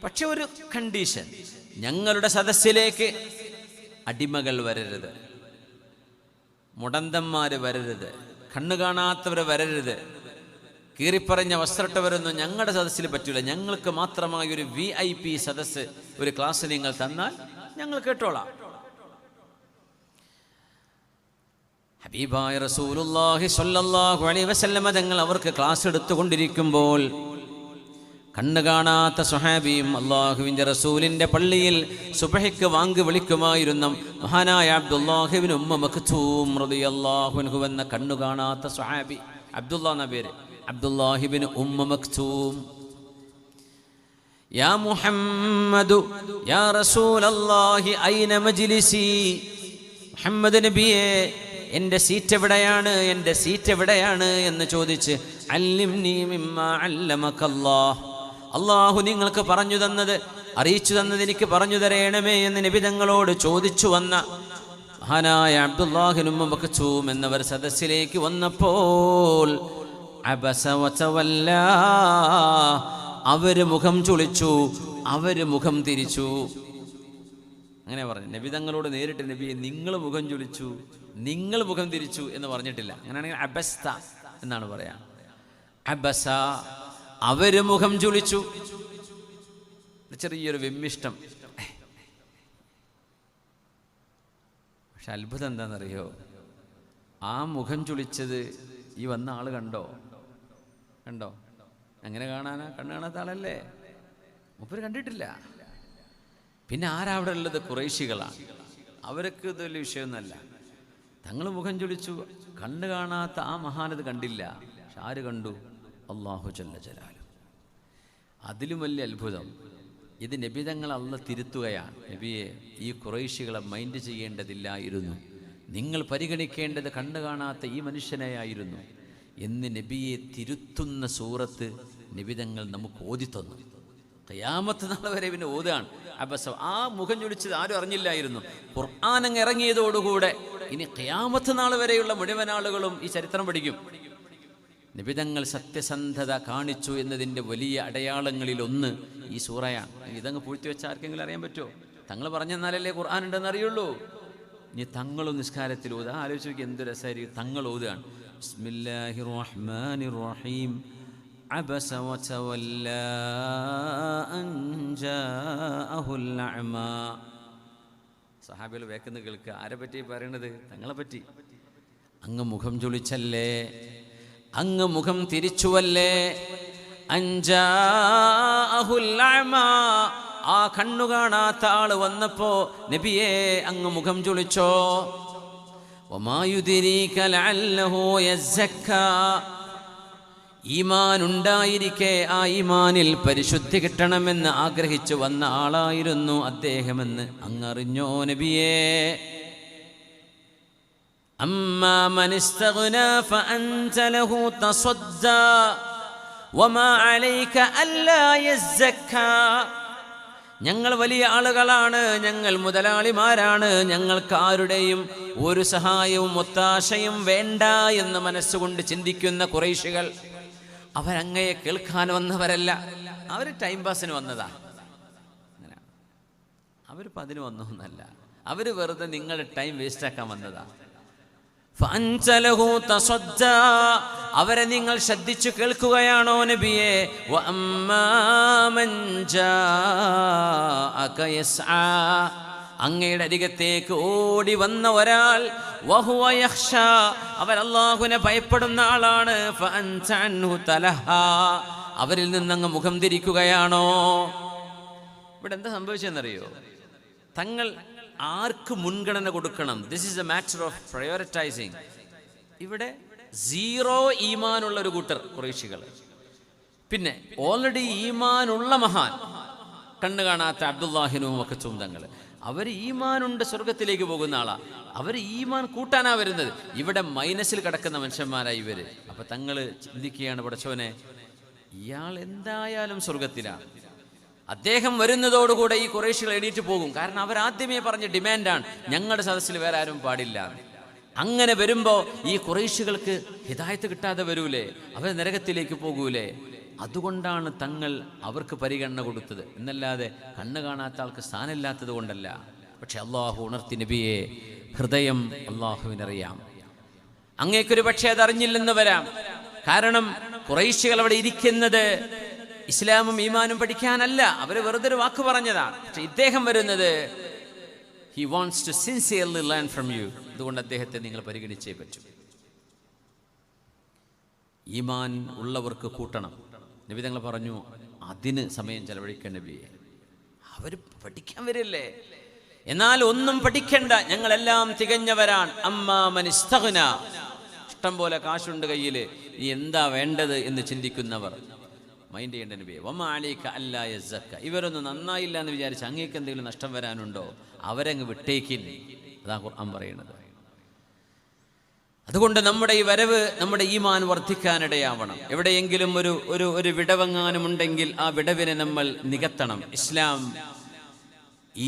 പക്ഷെ ഒരു കണ്ടീഷൻ, ഞങ്ങളുടെ സദസ്സിലേക്ക് അടിമകൾ വരരുത്, മുടന്തന്മാർ വരരുത്, കണ്ണു കാണാത്തവർ വരരുത്, കീറിപ്പറഞ്ഞ വസ്ത്രട്ടവരൊന്നും ഞങ്ങളുടെ സദസ്സിൽ പറ്റില്ല. ഞങ്ങൾക്ക് മാത്രമായി ഒരു VIP സദസ്സ്, ഒരു ക്ലാസ് നിങ്ങൾ തന്നാൽ ഞങ്ങൾ കേട്ടോളാം. ഹബീബായ റസൂലുള്ളാഹി സ്വല്ലല്ലാഹു അലൈഹി വസല്ലം തങ്ങൾ അവർക്ക് ക്ലാസ് എടുത്തുകൊണ്ടിരിക്കുമ്പോൾ കണ്ണു കാണാത്ത സ്വഹാബിയും അല്ലാഹുവിൻ്റെ റസൂലിൻ്റെ പള്ളിയിൽ സുബ്ഹിക്ക് വാങ്ക് വിളിക്കുമായിരുന്ന മഹാനായ അബ്ദുല്ലാഹി ഇബ്നു ഉമ്മ മക്തൂം റളിയല്ലാഹു അൻഹു എന്ന കണ്ണു കാണാത്ത സ്വഹാബി, അബ്ദുല്ലാ എന്ന പേര്, അബ്ദുല്ലാഹി ഇബ്നു ഉമ്മ മക്തൂം, യാ മുഹമ്മദു യാ റസൂലല്ലാഹി ഐന മജ്ലിസി, മുഹമ്മദ് നബിയെ എൻ്റെ സീറ്റ് എവിടെയാണ്, എൻ്റെ സീറ്റ് എവിടെയാണ് എന്ന് ചോദിച്ച്, അല്ലിംനി മിമ്മാ അല്ലമകല്ലാഹ്, അല്ലാഹു നിങ്ങൾക്ക് പറഞ്ഞു തന്നത്, അറിയിച്ചു തന്നത് എനിക്ക് പറഞ്ഞു തരേണമേ എന്ന് നബി തങ്ങളോട് ചോദിച്ചു വന്ന മഹാനായ അബ്ദുല്ലാഹി ഇബ്നു ഉമ്മ മക്തൂം എന്നവർ സദസ്സിലേക്ക് വന്നപ്പോൾ അബസ വതവല്ല, അവര് മുഖം ചുളിച്ചു, അവര് മുഖം തിരിച്ചു. അങ്ങനെ പറഞ്ഞു. നബി തങ്ങളോട് നേരിട്ട്, നബി നിങ്ങൾ മുഖം ചുളിച്ചു, നിങ്ങൾ മുഖം തിരിച്ചു എന്ന് പറഞ്ഞിട്ടില്ല. അങ്ങനെയാണെങ്കിൽ അബസ്ത എന്നാണ് പറയാ. അബസ, അവര് മുഖം ചുളിച്ചു. ചെറിയൊരു വിമ്മിഷ്ടം. പക്ഷെ അത്ഭുതം എന്താണെന്നറിയോ, ആ മുഖം ചുളിച്ചത് ഈ വന്ന ആള് കണ്ടോ? എങ്ങനെ കാണാനാ? കണ്ണു കാണാത്ത ആളല്ലേ, മൂപ്പര് കണ്ടിട്ടില്ല. പിന്നെ ആരാ അവിടെ ഉള്ളത്? ഖുറൈശികളാണ്. അവർക്ക് ഇത് വലിയ വിഷയമൊന്നുമല്ല. തങ്ങൾ മുഖം ചൊലിച്ചു, കണ്ണു കാണാത്ത ആ മഹാനത് കണ്ടില്ല. പക്ഷെ ആര് കണ്ടു? അല്ലാഹു ജല്ല ജലാലു. അതിലും വലിയ അത്ഭുതം, ഇത് നബി തങ്ങൾ അള്ളാഹ് തിരുത്തുകയാണ്. നബിയെ, ഈ ഖുറൈശികളെ മൈൻഡ് ചെയ്യേണ്ടതില്ലായിരുന്നു, നിങ്ങൾ പരിഗണിക്കേണ്ടത് കണ്ണു കാണാത്ത ഈ മനുഷ്യനെയായിരുന്നു എന്ന് നബിയെ തിരുത്തുന്ന സൂറത്ത് നബി തങ്ങൾ നമുക്ക് ഓതിത്തന്നു. ഖിയാമത്ത് നാൾ വരെ പിന്നെ ഓതാണ്. അബസ, ആ മുഖം ചൊലിച്ചത് ആരും അറിഞ്ഞില്ലായിരുന്നു. ഖുർആൻ അങ്ങ് ഇറങ്ങിയതോടുകൂടെ ഇനി ഖിയാമത്ത് നാൾ വരെയുള്ള മുഴുവൻ ആളുകളും ഈ ചരിത്രം പഠിക്കും. നിബിതങ്ങൾ സത്യസന്ധത കാണിച്ചു എന്നതിൻ്റെ വലിയ അടയാളങ്ങളിലൊന്ന് ഈ സൂറയാണ്. ഇതങ്ങ് പൂഴ്ത്തി വെച്ച ആർക്കെങ്കിലും അറിയാൻ പറ്റുമോ? തങ്ങൾ പറഞ്ഞെന്നാലല്ലേ ഖുർആൻ ഉണ്ടെന്ന് അറിയുള്ളൂ. ഇനി തങ്ങളും നിസ്കാരത്തിൽ ഓതുക. ആലോചിച്ച് നോക്കി എന്ത് രസമായിരിക്കും. തങ്ങൾ ഓതുകയാണ്, ബിസ്മില്ലാഹിർ റഹ്മാനിർ റഹീം, അബസ വതവല്ല അൻ ജാഅഹുൽ അഅമാ. സഹാബികൾ വേക്കുന്ന കേൾക്കുക. ആരെ പറ്റി പറയണത്? തങ്ങളെ പറ്റി. അങ്ങ് മുഖം ചൊളിച്ചല്ലേ, അങ്ങ് മുഖം തിരിച്ചുവല്ലേ. അൻ ജാഅഹുൽ അഅമാ, ആ കണ്ണു കാണാത്ത ആള് വന്നപ്പോ നബിയെ അങ്ങ് മുഖം ചൊളിച്ചോ. വമാ യുദ്രീക ലഅല്ലഹു യസ്സക്കാ, ഈമാൻ ഉണ്ടായിരിക്കെ ആ ഈമാനിൽ പരിശുദ്ധി കിട്ടണമെന്ന് ആഗ്രഹിച്ചു വന്ന ആളായിരുന്നു അദ്ദേഹമെന്ന് അങ്ങറിഞ്ഞോ നബിയേ? അമ്മാ മൻ ഇസ്തഗ്നാ ഫഅൻത ലഹു തസദ്ദാ വമാ അലൈക അല്ലാ യസ്സക്കാ. ഞങ്ങൾ വലിയ ആളുകളാണ്, ഞങ്ങൾ മുതലാളിമാരാണ്, ഞങ്ങൾക്ക് ആരുടെയും ഒരു സഹായവും ഒത്താശയും വേണ്ട എന്ന് മനസ്സുകൊണ്ട് ചിന്തിക്കുന്ന ഖുറൈശികൾ അവരങ്ങയെ കേൾക്കാൻ വന്നവരല്ല, അവർ ടൈം പാസിന് വന്നതാ. അങ്ങനെ അവരിപ്പോൾ അതിന് വന്നൊന്നല്ല, അവർ വെറുതെ നിങ്ങളുടെ ടൈം വേസ്റ്റാക്കാൻ വന്നതാ. ഫഅൻത ലഹു തസദ്ദാ, അവരെ നിങ്ങൾ ശ്രദ്ധിച്ചു കേൾക്കുകയാണോ നബിയെ? വഅമ്മാ മൻ ജാഅക യസ്ആ, അങ്ങയുടെ അരികത്തേക്ക് ഓടി വന്ന ഒരാൾ, വഹുവ യഖ്ശാ, അവർ അല്ലാഹുവിനെ ഭയപ്പെടുന്ന ആളാണ്, ഫഅൻത അൻഹു തലഹാ, അവരിൽ നിന്നങ്ങ് മുഖം തിരിക്കുകയാണോ? ഇവിടെ എന്താ സംഭവിച്ചതെന്നറിയോ? തങ്ങൾ ആർക്ക് മുൻഗണന കൊടുക്കണം? This is A matter of prioritising. ഇവിടെ സീറോ ഈമാനുള്ള ഒരു കൂട്ടർ ഖുറൈശികൾ, പിന്നെ ഓൾറെഡി ഈമാനുള്ള മഹാൻ കണ്ണു കാണാത്ത അബ്ദുല്ലാഹിനും മഖ്തൂം തങ്ങൾ, അവർ ഈമാനുണ്ട്, സ്വർഗത്തിലേക്ക് പോകുന്ന ആളാ, അവർ ഈമാൻ കൂട്ടാനാ വരുന്നത്. ഇവിടെ മൈനസിൽ കിടക്കുന്ന മനുഷ്യന്മാരായി ഇവര്. അപ്പൊ തങ്ങൾ ചിന്തിക്കുകയാണ്, പടച്ചോനെ ഇയാൾ എന്തായാലും സ്വർഗത്തിലാണ്. അദ്ദേഹം വരുന്നതോടുകൂടെ ഈ ഖുറൈശികൾ എണീറ്റ് പോകും. കാരണം അവരാദ്യമേ പറഞ്ഞ ഡിമാൻഡാണ്, ഞങ്ങളുടെ സദസ്സിൽ വേറെ ആരും പാടില്ല. അങ്ങനെ വരുമ്പോൾ ഈ ഖുറൈശികൾക്ക് ഹിദായത്ത് കിട്ടാതെ വരൂലേ, അവർ നരകത്തിലേക്ക് പോകൂലേ? അതുകൊണ്ടാണ് തങ്ങൾ അവർക്ക് പരിഗണന കൊടുത്തത്, എന്നല്ലാതെ കണ്ണ് കാണാത്ത ആൾക്ക് സ്ഥാനമില്ലാത്തത് കൊണ്ടല്ല. പക്ഷെ അള്ളാഹു ഉണർത്തി നബിയെ, ഹൃദയം അള്ളാഹുവിനറിയാം. അങ്ങേക്കൊരു പക്ഷേ അതറിഞ്ഞില്ലെന്ന് വരാം. കാരണം ഖുറൈശികൾ അവിടെ ഇരിക്കുന്നത് ഇസ്ലാമും ഈമാനും പഠിക്കാനല്ല, അവർ വെറുതെ ഒരു വാക്ക് പറഞ്ഞതാണ്. പക്ഷെ ഇദ്ദേഹം വരുന്നത് he wants to sincerely learn from you. അതുകൊണ്ട് അദ്ദേഹത്തെ നിങ്ങൾ പരിഗണിച്ചേ പറ്റൂ. ഈമാൻ ഉള്ളവർക്ക് കൂട്ടണം. നബി തങ്ങൾ പറഞ്ഞു, അതിന് സമയം ചെലവഴിക്കേണ്ട നബിയെ. അവർ പഠിക്കാൻ വരില്ലേ? എന്നാൽ ഒന്നും പഠിക്കണ്ട, ഞങ്ങളെല്ലാം തികഞ്ഞവരാണ്. അമ്മാ മൻ ഇസ്തഗ്നാ, ഇഷ്ടം പോലെ കാശുണ്ട് കയ്യിൽ, നീ എന്താ വേണ്ടത് എന്ന് ചിന്തിക്കുന്നവർ മൈൻഡ് ചെയ്യേണ്ട നബിയെ. വമാ അലൈക അല്ലാ യസ്സക്ക, ഇവരൊന്നും നന്നായില്ല എന്ന് വിചാരിച്ച് അങ്ങേക്ക് എന്തെങ്കിലും നഷ്ടം വരാനുണ്ടോ? അവരങ്ങ് വിട്ടേക്കിൻ. അതാ ഖുർആൻ പറയുന്നത്. അതുകൊണ്ട് നമ്മുടെ ഈ വരവ് നമ്മുടെ ഈമാൻ വർദ്ധിക്കാനിടയാവണം. എവിടെയെങ്കിലും ഒരു വിടവെങ്ങാനുമുണ്ടെങ്കിൽ ആ വിടവിനെ നമ്മൾ നികത്തണം. ഇസ്ലാം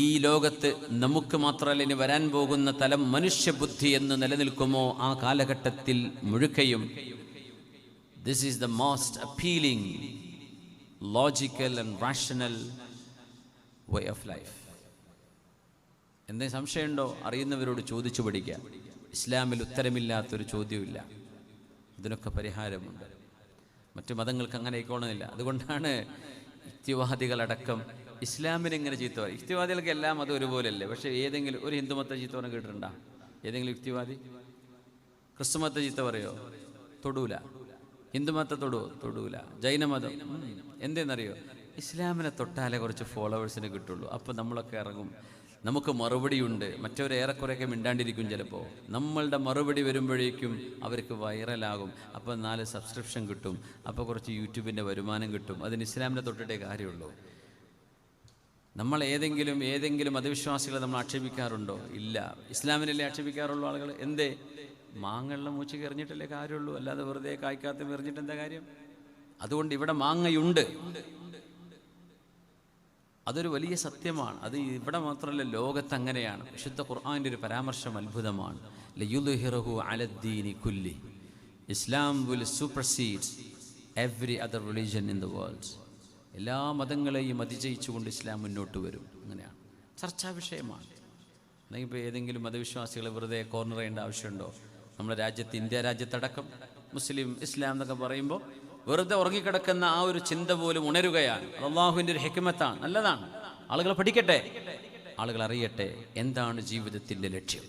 ഈ ലോകത്ത് നമുക്ക് മാത്രമല്ല, ഇനി വരാൻ പോകുന്ന തലം മനുഷ്യബുദ്ധി എന്ന് നിലനിൽക്കുമോ ആ കാലഘട്ടത്തിൽ മുഴുക്കയും this is the most appealing, logical and rational way of life. എന്തെങ്കിലും സംശയമുണ്ടോ? അറിയുന്നവരോട് ചോദിച്ചു പഠിക്കുക. ഇസ്ലാമിൽ ഉത്തരമില്ലാത്തൊരു ചോദ്യമില്ല, ഇതിനൊക്കെ പരിഹാരമുണ്ട്. മറ്റു മതങ്ങൾക്ക് അങ്ങനെ ആയിക്കോണമെന്നില്ല. അതുകൊണ്ടാണ് യുക്തിവാദികളടക്കം ഇസ്ലാമിനെ ഇങ്ങനെ ചീത്ത പറയും. യുക്തിവാദികൾക്ക് എല്ലാം അത് ഒരുപോലെയല്ലേ. പക്ഷേ ഏതെങ്കിലും ഒരു ഹിന്ദുമത്തെ ചീത്ത പറഞ്ഞ് കേട്ടിട്ടുണ്ടോ? ഏതെങ്കിലും യുക്തിവാദി ക്രിസ്തുമത്തെ ചീത്ത പറയോ? തൊടൂല. ഹിന്ദുമത്തെ തൊടൂല. ജൈനമതം എന്തെന്നറിയോ? ഇസ്ലാമിനെ തൊട്ടാലേ കുറച്ച് ഫോളോവേഴ്സിന് കിട്ടുള്ളൂ. അപ്പോൾ നമ്മളൊക്കെ ഇറങ്ങും, നമുക്ക് മറുപടിയുണ്ട്. മറ്റവർ ഏറെക്കുറെയൊക്കെ മിണ്ടാണ്ടിരിക്കും. ചിലപ്പോൾ നമ്മളുടെ മറുപടി വരുമ്പോഴേക്കും അവർക്ക് വൈറലാകും. അപ്പോൾ 4 സബ്സ്ക്രിപ്ഷൻ കിട്ടും, അപ്പോൾ കുറച്ച് യൂട്യൂബിൻ്റെ വരുമാനം കിട്ടും. അതിന് ഇസ്ലാമിനെ തൊട്ടിട്ടേ കാര്യമുള്ളൂ. നമ്മൾ ഏതെങ്കിലും മതവിശ്വാസികളെ നമ്മൾ ആക്ഷേപിക്കാറുണ്ടോ? ഇല്ല. ഇസ്ലാമിനല്ലേ ആക്ഷേപിക്കാറുള്ളൂ ആളുകൾ. എന്തേ? മാങ്ങയുള്ള മൂച്ചയ്ക്ക് എറിഞ്ഞിട്ടല്ലേ കാര്യമുള്ളൂ, അല്ലാതെ വെറുതെ കായ്ക്കാത്ത എറിഞ്ഞിട്ട് എന്താ കാര്യം? അതുകൊണ്ട് ഇവിടെ മാങ്ങയുണ്ട്, അതൊരു വലിയ സത്യമാണ്. അത് ഇവിടെ മാത്രമല്ല, ലോകത്ത് അങ്ങനെയാണ്. വിശുദ്ധ ഖുർആന്റെ ഒരു പരാമർശം അത്ഭുതമാണ്. ലയുദ്ഹിറഹു അലദ്ദീനി കുല്ലി, Islam will supersede every other religion in the world. എല്ലാ മതങ്ങളെയും അതിജയിച്ചുകൊണ്ട് ഇസ്ലാം മുന്നോട്ട് വരും. അങ്ങനെയാണ്, ചർച്ചാ വിഷയമാണ്. അല്ലെങ്കിൽ ഇപ്പോൾ ഏതെങ്കിലും മതവിശ്വാസികളെ വെറുതെ കോർണർ ചെയ്യേണ്ട ആവശ്യമുണ്ടോ? നമ്മുടെ രാജ്യത്ത്, ഇന്ത്യ രാജ്യത്തടക്കം മുസ്ലിം ഇസ്ലാം എന്നൊക്കെ പറയുമ്പോൾ വെറുതെ ഉറങ്ങിക്കിടക്കുന്ന ആ ഒരു ചിന്ത പോലും ഉണരുകയാണ്. അത് അല്ലാഹുവിൻ്റെ ഒരു ഹിക്മത്താണ്, നല്ലതാണ്. ആളുകൾ പഠിക്കട്ടെ, ആളുകൾ അറിയട്ടെ എന്താണ് ജീവിതത്തിൻ്റെ ലക്ഷ്യം.